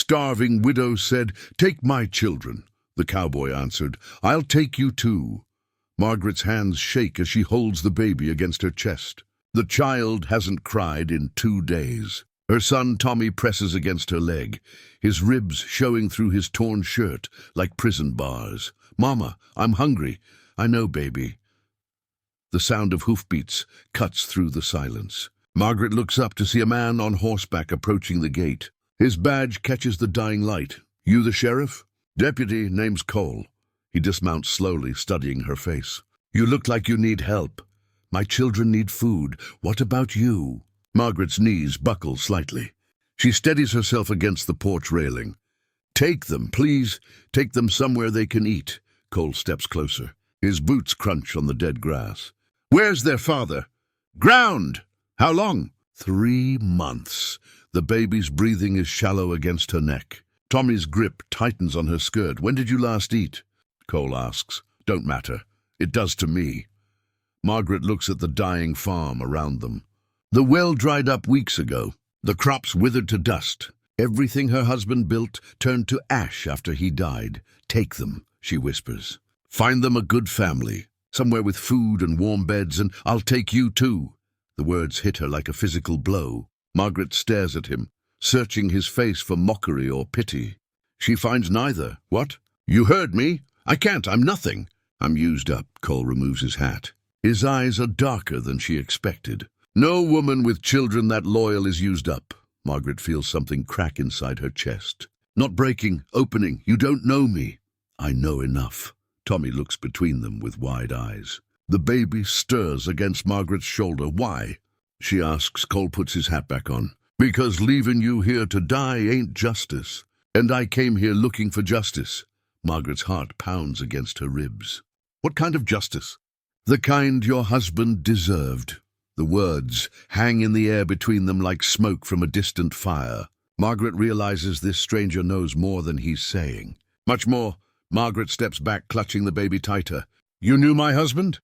starving widow said, "Take my children." The cowboy answered, "I'll take you too." Margaret's hands shake as she holds the baby against her chest. The child hasn't cried in 2 days. Her son Tommy presses against her leg, his ribs showing through his torn shirt like prison bars. "Mama, I'm hungry." "I know, baby." The sound of hoofbeats cuts through the silence. Margaret looks up to see a man on horseback approaching the gate. His badge catches the dying light. "You the sheriff?" "Deputy, name's Cole." He dismounts slowly, studying her face. "You look like you need help." "My children need food. What about you?" Margaret's knees buckle slightly. She steadies herself against the porch railing. "Take them, please. Take them somewhere they can eat." Cole steps closer. His boots crunch on the dead grass. "Where's their father?" "Ground." "How long?" 3 months. The baby's breathing is shallow against her neck. Tommy's grip tightens on her skirt. "When did you last eat?" Cole asks. "Don't matter. It does to me." Margaret looks at the dying farm around them. The well dried up weeks ago. The crops withered to dust. Everything her husband built turned to ash after he died. "Take them," she whispers. "Find them a good family, somewhere with food and warm beds, and I'll take you too." The words hit her like a physical blow. Margaret stares at him, searching his face for mockery or pity. She finds neither. "What? You heard me? I can't. I'm nothing." "I'm used up." Cole removes his hat. His eyes are darker than she expected. "No woman with children that loyal is used up." Margaret feels something crack inside her chest. "Not breaking, opening. You don't know me." "I know enough." Tommy looks between them with wide eyes. The baby stirs against Margaret's shoulder. "Why?" she asks. Cole puts his hat back on. "Because leaving you here to die ain't justice. And I came here looking for justice." Margaret's heart pounds against her ribs. "What kind of justice?" "The kind your husband deserved." The words hang in the air between them like smoke from a distant fire. Margaret realizes this stranger knows more than he's saying. "Much more." Margaret steps back, clutching the baby tighter. "You knew my husband?"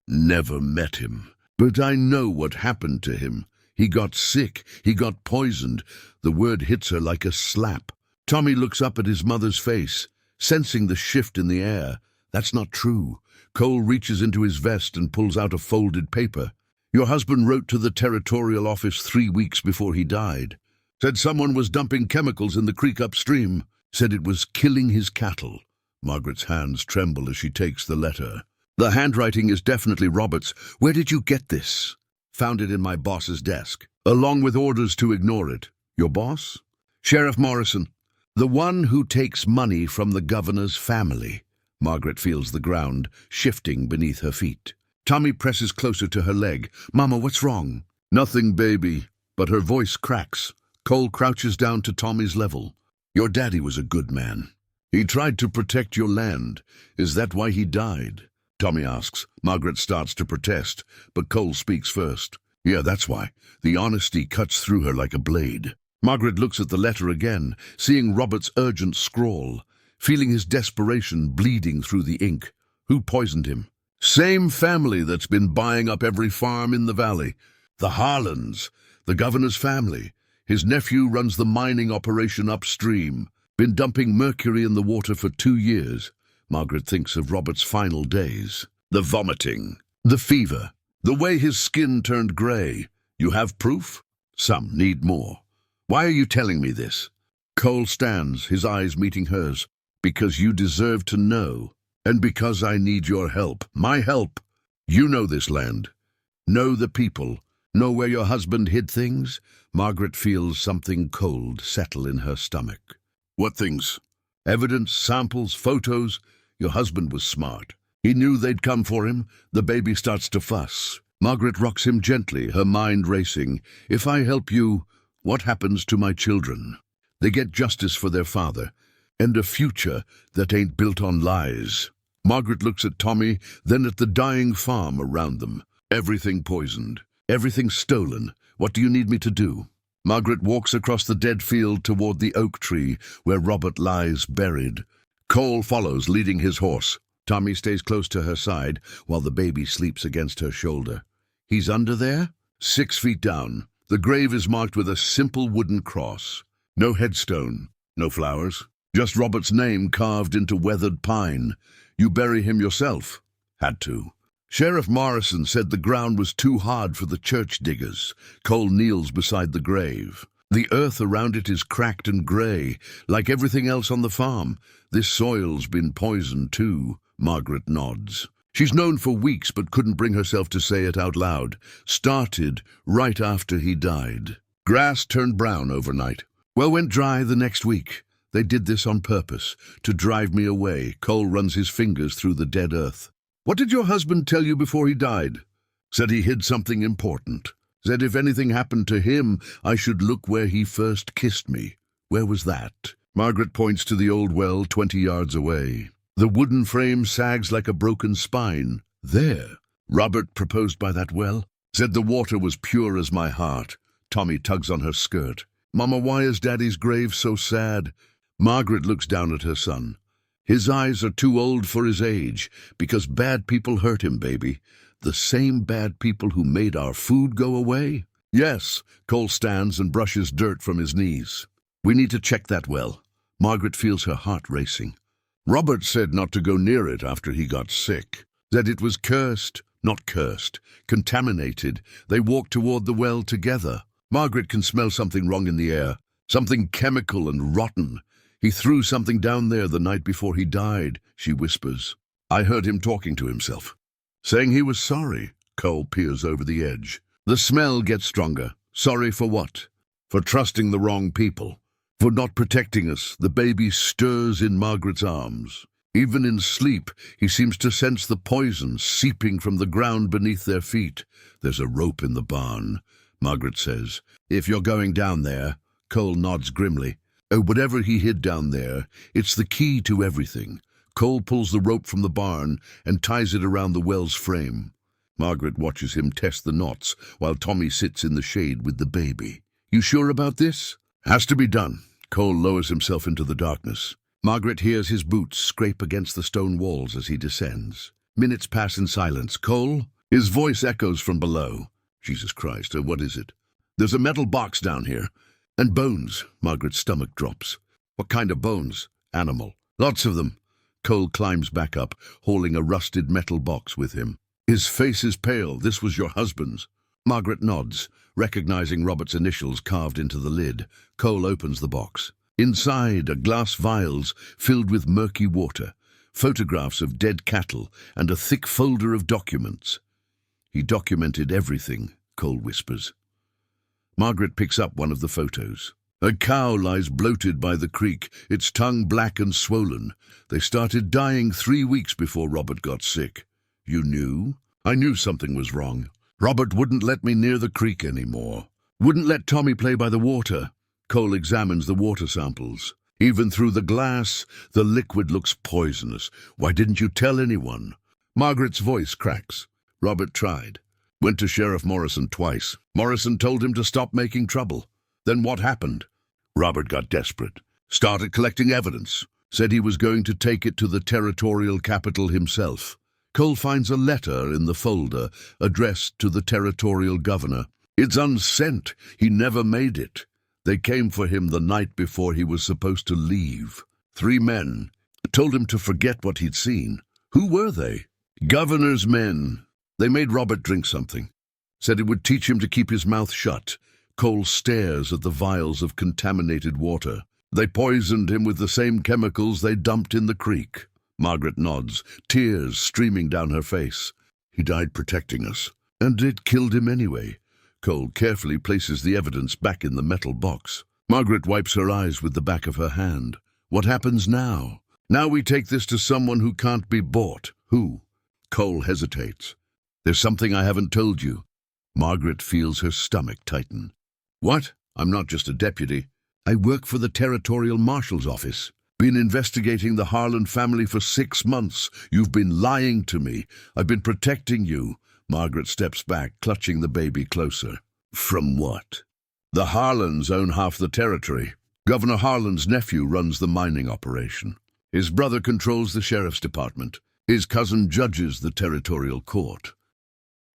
"Never met him. But I know what happened to him. He got sick. He got poisoned." The word hits her like a slap. Tommy looks up at his mother's face, sensing the shift in the air. That's not true. Cole reaches into his vest and pulls out a folded paper. "Your husband wrote to the territorial office 3 weeks before he died. Said someone was dumping chemicals in the creek upstream. Said it was killing his cattle." Margaret's hands tremble as she takes the letter. "The handwriting is definitely Robert's. Where did you get this?" "Found it in my boss's desk, along with orders to ignore it." "Your boss?" "Sheriff Morrison. The one who takes money from the governor's family." Margaret feels the ground shifting beneath her feet. Tommy presses closer to her leg. "Mama, what's wrong?" "Nothing, baby." But her voice cracks. Cole crouches down to Tommy's level. "Your daddy was a good man. He tried to protect your land. Is that why he died?" Tommy asks. Margaret starts to protest, but Cole speaks first. "Yeah, that's why." The honesty cuts through her like a blade. Margaret looks at the letter again, seeing Robert's urgent scrawl, feeling his desperation bleeding through the ink. "Who poisoned him?" "Same family that's been buying up every farm in the valley. The Harlans, the governor's family. His nephew runs the mining operation upstream. Been dumping mercury in the water for 2 years. Margaret thinks of Robert's final days. The vomiting, the fever, the way his skin turned gray. "You have proof?" "Some. Need more." "Why are you telling me this?" Cole stands, his eyes meeting hers. "Because you deserve to know. And because I need your help. My help. You know this land. Know the people. Know where your husband hid things." Margaret feels something cold settle in her stomach. "What things?" "Evidence, samples, photos. Your husband was smart. He knew they'd come for him." The baby starts to fuss. Margaret rocks him gently, her mind racing. "If I help you, what happens to my children?" "They get justice for their father, and a future that ain't built on lies." Margaret looks at Tommy, then at the dying farm around them. "Everything poisoned. Everything stolen. What do you need me to do?" Margaret walks across the dead field toward the oak tree where Robert lies buried. Cole follows, leading his horse. Tommy stays close to her side while the baby sleeps against her shoulder. "He's under there?" 6 feet down. The grave is marked with a simple wooden cross. No headstone, No flowers. Just Robert's name carved into weathered pine. You bury him yourself? Had to. Sheriff Morrison said the ground was too hard for the church diggers. Cole kneels beside the grave. The earth around it is cracked and grey, like everything else on the farm. This soil's been poisoned too. Margaret nods. She's known for weeks but couldn't bring herself to say it out loud. Started right after he died. Grass turned brown overnight. Well went dry the next week. They did this on purpose, to drive me away. Cole runs his fingers through the dead earth. What did your husband tell you before he died? Said he hid something important. Said if anything happened to him, I should look where he first kissed me. Where was that? Margaret points to the old well 20 yards away. The wooden frame sags like a broken spine. There. Robert proposed by that well. Said the water was pure as my heart. Tommy tugs on her skirt. Mama, why is Daddy's grave so sad? Margaret looks down at her son. His eyes are too old for his age, because bad people hurt him, baby. The same bad people who made our food go away? Yes. Cole stands and brushes dirt from his knees. We need to check that well. Margaret feels her heart racing. Robert said not to go near it after he got sick. That it was cursed, not cursed, contaminated. They walked toward the well together. Margaret can smell something wrong in the air, something chemical and rotten. He threw something down there the night before he died, she whispers. I heard him talking to himself, saying he was sorry. Cole peers over the edge. The smell gets stronger. Sorry for what? For trusting the wrong people. For not protecting us. The baby stirs in Margaret's arms. Even in sleep, he seems to sense the poison seeping from the ground beneath their feet. There's a rope in the barn, Margaret says. If you're going down there. Cole nods grimly. Oh, whatever he hid down there, it's the key to everything. Cole pulls the rope from the barn and ties it around the well's frame. Margaret watches him test the knots while Tommy sits in the shade with the baby. You sure about this? Has to be done. Cole lowers himself into the darkness. Margaret hears his boots scrape against the stone walls as he descends. Minutes pass in silence. Cole? His voice echoes from below. Jesus Christ, what is it? There's a metal box down here. And bones. Margaret's stomach drops. What kind of bones? Animal. Lots of them. Cole climbs back up, hauling a rusted metal box with him. His face is pale. This was your husband's. Margaret nods, recognizing Robert's initials carved into the lid. Cole opens the box. Inside are glass vials filled with murky water, photographs of dead cattle, and a thick folder of documents. He documented everything, Cole whispers. Margaret picks up one of the photos. A cow lies bloated by the creek, its tongue black and swollen. They started dying 3 weeks before Robert got sick. You knew? I knew something was wrong. Robert wouldn't let me near the creek anymore. Wouldn't let Tommy play by the water. Cole examines the water samples. Even through the glass, the liquid looks poisonous. Why didn't you tell anyone? Margaret's voice cracks. Robert tried. Went to Sheriff Morrison twice. Morrison told him to stop making trouble. Then what happened? Robert got desperate. Started collecting evidence. Said he was going to take it to the territorial capital himself. Cole finds a letter in the folder addressed to the territorial governor. It's unsent. He never made it. They came for him the night before he was supposed to leave. 3 men. Told him to forget what he'd seen. Who were they? Governor's men. They made Robert drink something. Said it would teach him to keep his mouth shut. Cole stares at the vials of contaminated water. They poisoned him with the same chemicals they dumped in the creek. Margaret nods, tears streaming down her face. He died protecting us. And it killed him anyway. Cole carefully places the evidence back in the metal box. Margaret wipes her eyes with the back of her hand. What happens now? Now we take this to someone who can't be bought. Who? Cole hesitates. There's something I haven't told you. Margaret feels her stomach tighten. What? I'm not just a deputy. I work for the Territorial Marshal's office. Been investigating the Harlan family for 6 months. You've been lying to me. I've been protecting you. Margaret steps back, clutching the baby closer. From what? The Harlans own half the territory. Governor Harlan's nephew runs the mining operation. His brother controls the sheriff's department. His cousin judges the territorial court.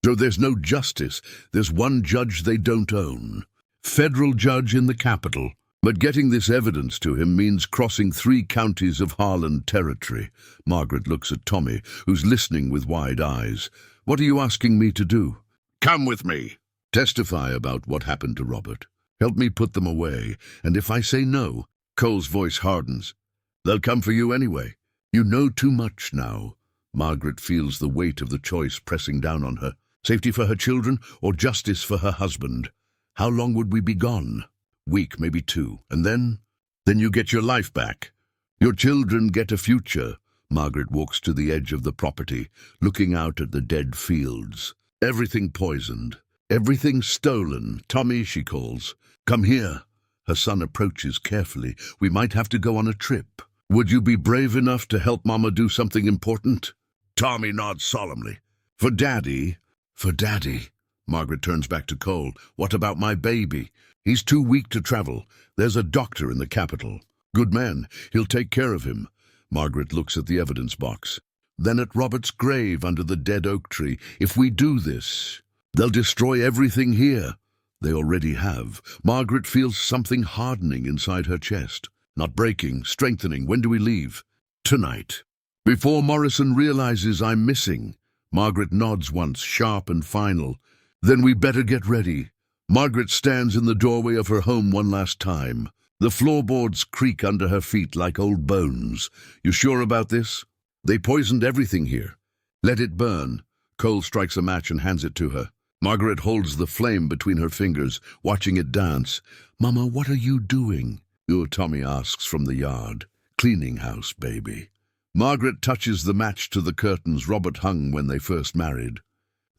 So there's no justice. There's one judge they don't own. Federal judge in the capital. But getting this evidence to him means crossing 3 counties of Harlan territory. Margaret looks at Tommy, who's listening with wide eyes. What are you asking me to do? Come with me. Testify about what happened to Robert. Help me put them away, and if I say no, Cole's voice hardens. They'll come for you anyway. You know too much now. Margaret feels the weight of the choice pressing down on her. Safety for her children or justice for her husband? How long would we be gone? Week, maybe 2. And then you get your life back. Your children get a future. Margaret walks to the edge of the property, looking out at the dead fields. Everything poisoned. Everything stolen. Tommy, she calls. Come here. Her son approaches carefully. We might have to go on a trip. Would you be brave enough to help Mama do something important? Tommy nods solemnly. For Daddy. For Daddy. Margaret turns back to Cole. What about my baby? He's too weak to travel. There's a doctor in the capital. Good man. He'll take care of him. Margaret looks at the evidence box. Then at Robert's grave under the dead oak tree. If we do this, they'll destroy everything here. They already have. Margaret feels something hardening inside her chest. Not breaking, strengthening. When do we leave? Tonight. Before Morrison realizes I'm missing. Margaret nods once, sharp and final. Then we better get ready. Margaret stands in the doorway of her home one last time. The floorboards creak under her feet like old bones. You sure about this? They poisoned everything here. Let it burn. Cole strikes a match and hands it to her. Margaret holds the flame between her fingers, watching it dance. Mama, what are you doing? Tommy asks from the yard. Cleaning house, baby. Margaret touches the match to the curtains Robert hung when they first married.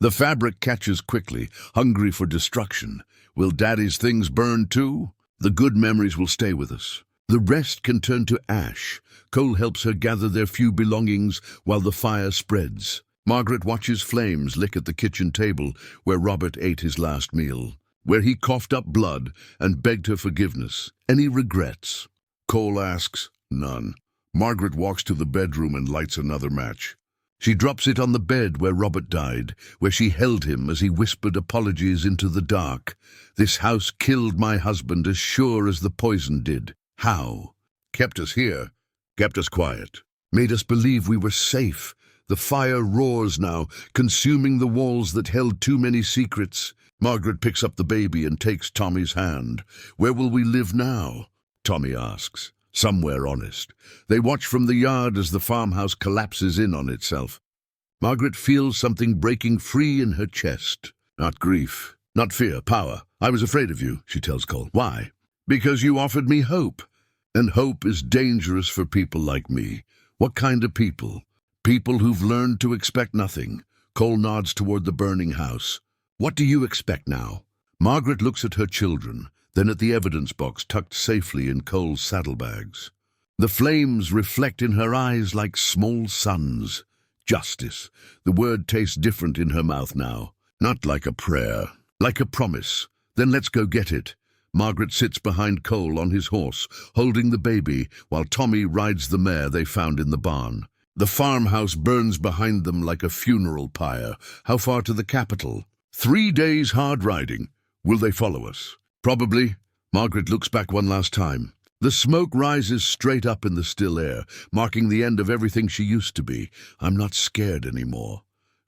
The fabric catches quickly, hungry for destruction. Will Daddy's things burn too? The good memories will stay with us. The rest can turn to ash. Cole helps her gather their few belongings while the fire spreads. Margaret watches flames lick at the kitchen table where Robert ate his last meal, where he coughed up blood and begged her forgiveness. Any regrets? Cole asks. None. Margaret walks to the bedroom and lights another match. She drops it on the bed where Robert died, where she held him as he whispered apologies into the dark. This house killed my husband as sure as the poison did. How? Kept us here. Kept us quiet. Made us believe we were safe. The fire roars now, consuming the walls that held too many secrets. Margaret picks up the baby and takes Tommy's hand. Where will we live now? Tommy asks. Somewhere honest. They watch from the yard as the farmhouse collapses in on itself. Margaret feels something breaking free in her chest. Not grief, not fear, power. I was afraid of you, she tells Cole. Why? Because you offered me hope. And hope is dangerous for people like me. What kind of people? People who've learned to expect nothing. Cole nods toward the burning house. What do you expect now? Margaret looks at her children, then at the evidence box tucked safely in Cole's saddlebags. The flames reflect in her eyes like small suns. Justice. The word tastes different in her mouth now. Not like a prayer, like a promise. Then let's go get it. Margaret sits behind Cole on his horse, holding the baby, while Tommy rides the mare they found in the barn. The farmhouse burns behind them like a funeral pyre. How far to the capital? 3 days hard riding. Will they follow us? Probably. Margaret looks back one last time. The smoke rises straight up in the still air, marking the end of everything she used to be. I'm not scared anymore.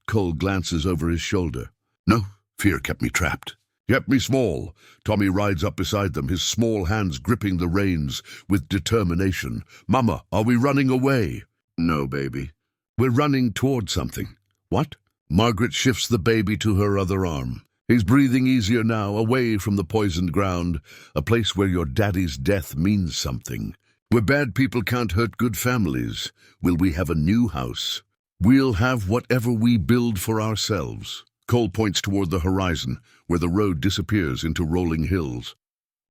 Cole glances over his shoulder. No, fear kept me trapped. Kept me small. Tommy rides up beside them, his small hands gripping the reins with determination. Mama, are we running away? No, baby. We're running toward something. What? Margaret shifts the baby to her other arm. He's breathing easier now, away from the poisoned ground, a place where your daddy's death means something. Where bad people can't hurt good families. Will we have a new house? We'll have whatever we build for ourselves. Cole points toward the horizon, where the road disappears into rolling hills.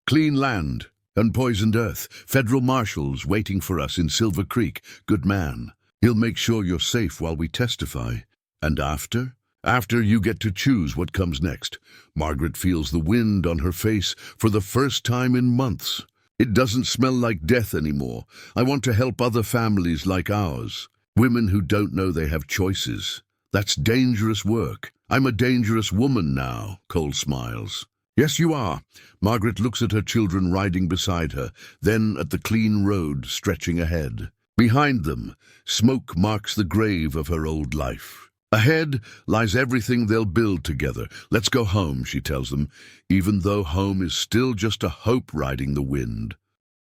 Clean land, unpoisoned earth, federal marshals waiting for us in Silver Creek. Good man. He'll make sure you're safe while we testify. And after? After you get to choose what comes next. Margaret feels the wind on her face for the first time in months. It doesn't smell like death anymore. I want to help other families like ours. Women who don't know they have choices. That's dangerous work. I'm a dangerous woman now, Cole smiles. Yes, you are. Margaret looks at her children riding beside her, then at the clean road stretching ahead. Behind them, smoke marks the grave of her old life. Ahead lies everything they'll build together. Let's go home, she tells them, even though home is still just a hope riding the wind.